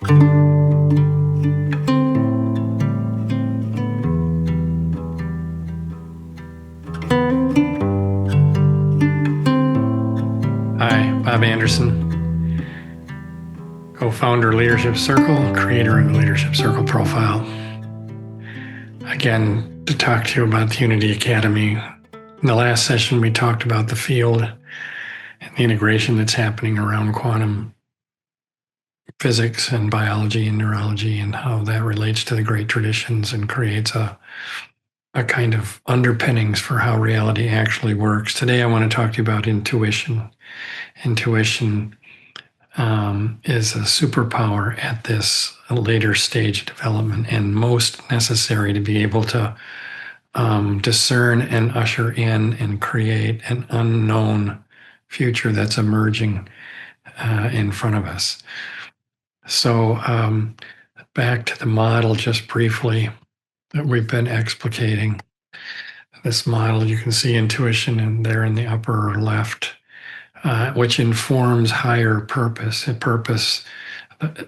Hi, Bob Anderson, co-founder Leadership Circle, creator of the Leadership Circle profile. Again, to talk to you about the Unity Academy. In the last session, we talked about the field and the integration that's happening around quantum physics and biology and neurology and how that relates to the great traditions and creates a kind of underpinnings for how reality actually works. Today, I want to talk to you about intuition. Intuition is a superpower at this later stage of development and most necessary to be able to discern and usher in and create an unknown future that's emerging in front of us. So back to the model just briefly that we've been explicating. This model, you can see intuition in there in the upper left, which informs higher purpose. A purpose,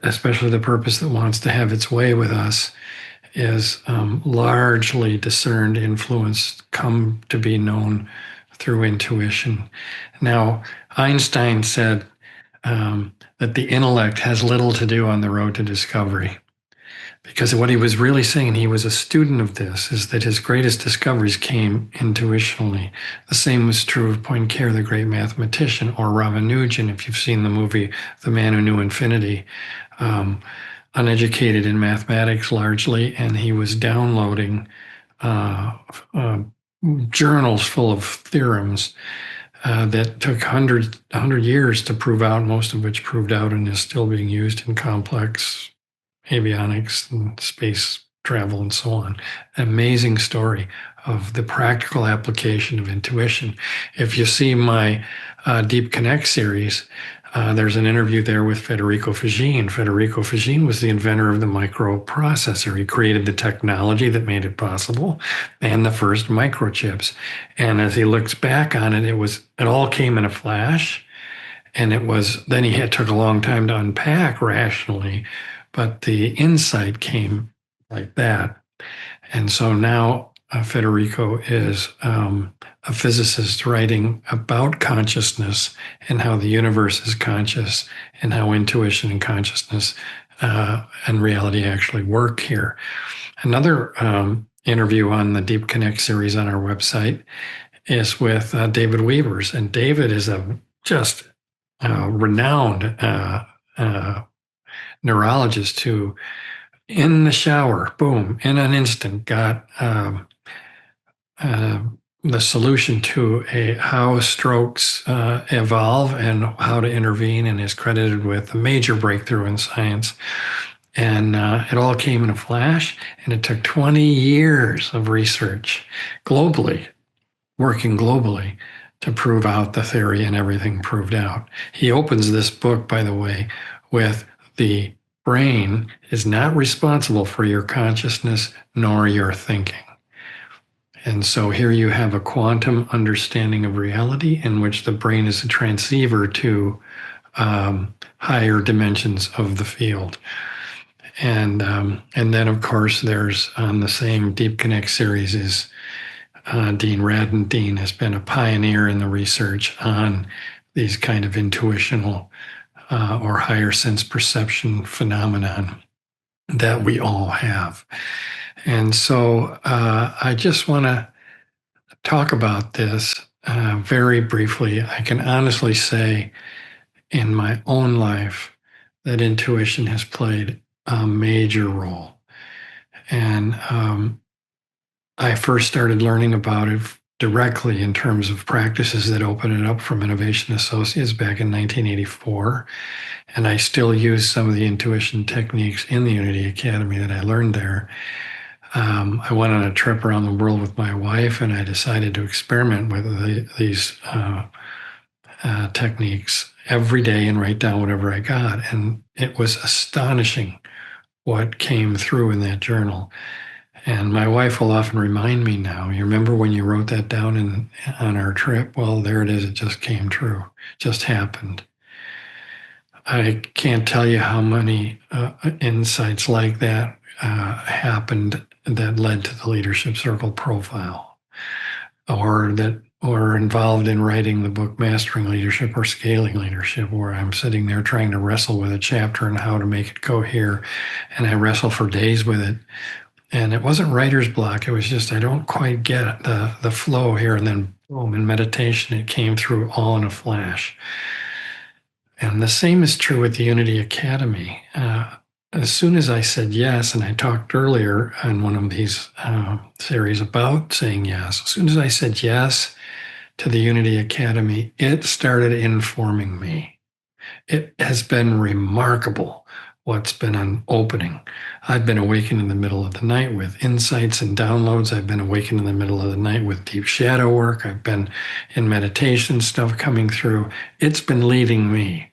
especially the purpose that wants to have its way with us, is largely discerned, influenced, come to be known through intuition. Now, Einstein said that the intellect has little to do on the road to discovery. Because what he was really saying, he was a student of this, is that his greatest discoveries came intuitionally. The same was true of Poincaré, the great mathematician, or Ramanujan, if you've seen the movie The Man Who Knew Infinity. Uneducated in mathematics largely, and he was downloading journals full of theorems that took 100 years to prove out, most of which proved out and is still being used in complex avionics and space travel and so on. An amazing story of the practical application of intuition. If you see my Deep Connect series, there's an interview there with Federico Fagin. Federico Fagin was the inventor of the microprocessor. He created the technology that made it possible and the first microchips. And as he looks back on it, it all came in a flash. And then he took a long time to unpack rationally, but the insight came like that. And so now Federico is a physicist writing about consciousness and how the universe is conscious and how intuition and consciousness and reality actually work here. Another interview on the Deep Connect series on our website is with David Weavers. And David is a just renowned neurologist who, in the shower, boom, in an instant, got the solution to how strokes evolve and how to intervene, and is credited with a major breakthrough in science. And it all came in a flash, and it took 20 years of research globally, working globally, to prove out the theory, and everything proved out. He opens this book, by the way, with the brain is not responsible for your consciousness nor your thinking. And so here you have a quantum understanding of reality in which the brain is a transceiver to higher dimensions of the field. And then, of course, there's on the same Deep Connect series is Dean Radin. Dean has been a pioneer in the research on these kind of intuitional or higher sense perception phenomenon that we all have. And so I just want to talk about this very briefly. I can honestly say in my own life that intuition has played a major role. And I first started learning about it directly in terms of practices that opened it up from Innovation Associates back in 1984. And I still use some of the intuition techniques in the Unity Academy that I learned there. I went on a trip around the world with my wife, and I decided to experiment with these techniques every day and write down whatever I got. And it was astonishing what came through in that journal. And my wife will often remind me now, you remember when you wrote that down on our trip? Well, there it is. It just came true, just happened. I can't tell you how many insights like that happened that led to the Leadership Circle profile, or that or involved in writing the book Mastering Leadership or Scaling Leadership, where I'm sitting there trying to wrestle with a chapter and how to make it cohere, and I wrestle for days with it. And it wasn't writer's block. It was just I don't quite get the flow here, and then boom, in meditation, it came through all in a flash. And the same is true with the Unity Academy. As soon as I said yes, and I talked earlier in one of these series about saying yes, as soon as I said yes to the Unity Academy, it started informing me. It has been remarkable what's been an opening. I've been awakened in the middle of the night with insights and downloads. I've been awakened in the middle of the night with deep shadow work. I've been in meditation stuff coming through. It's been leading me.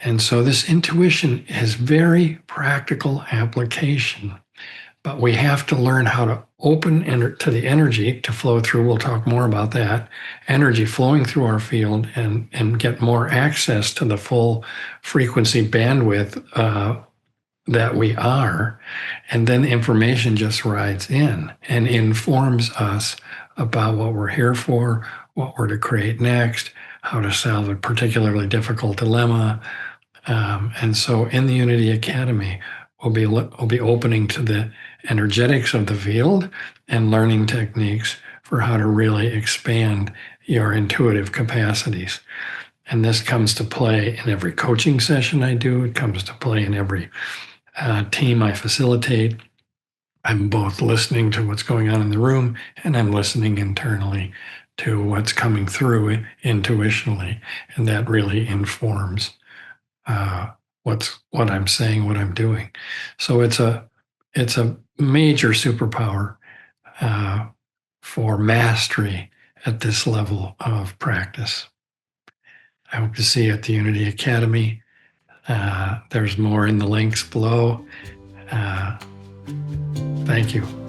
And so this intuition has very practical application, but we have to learn how to open to the energy to flow through. We'll talk more about that energy flowing through our field and get more access to the full frequency bandwidth that we are. And then information just rides in and informs us about what we're here for, what we're to create next, how to solve a particularly difficult dilemma. And so in the Unity Academy, we'll be opening to the energetics of the field and learning techniques for how to really expand your intuitive capacities. And this comes to play in every coaching session I do. It comes to play in every team I facilitate. I'm both listening to what's going on in the room and I'm listening internally to what's coming through intuitionally. And that really informs what I'm saying, what I'm doing. So it's a major superpower for mastery at this level of practice. I hope to see you at the Unity Academy. There's more in the links below. Thank you.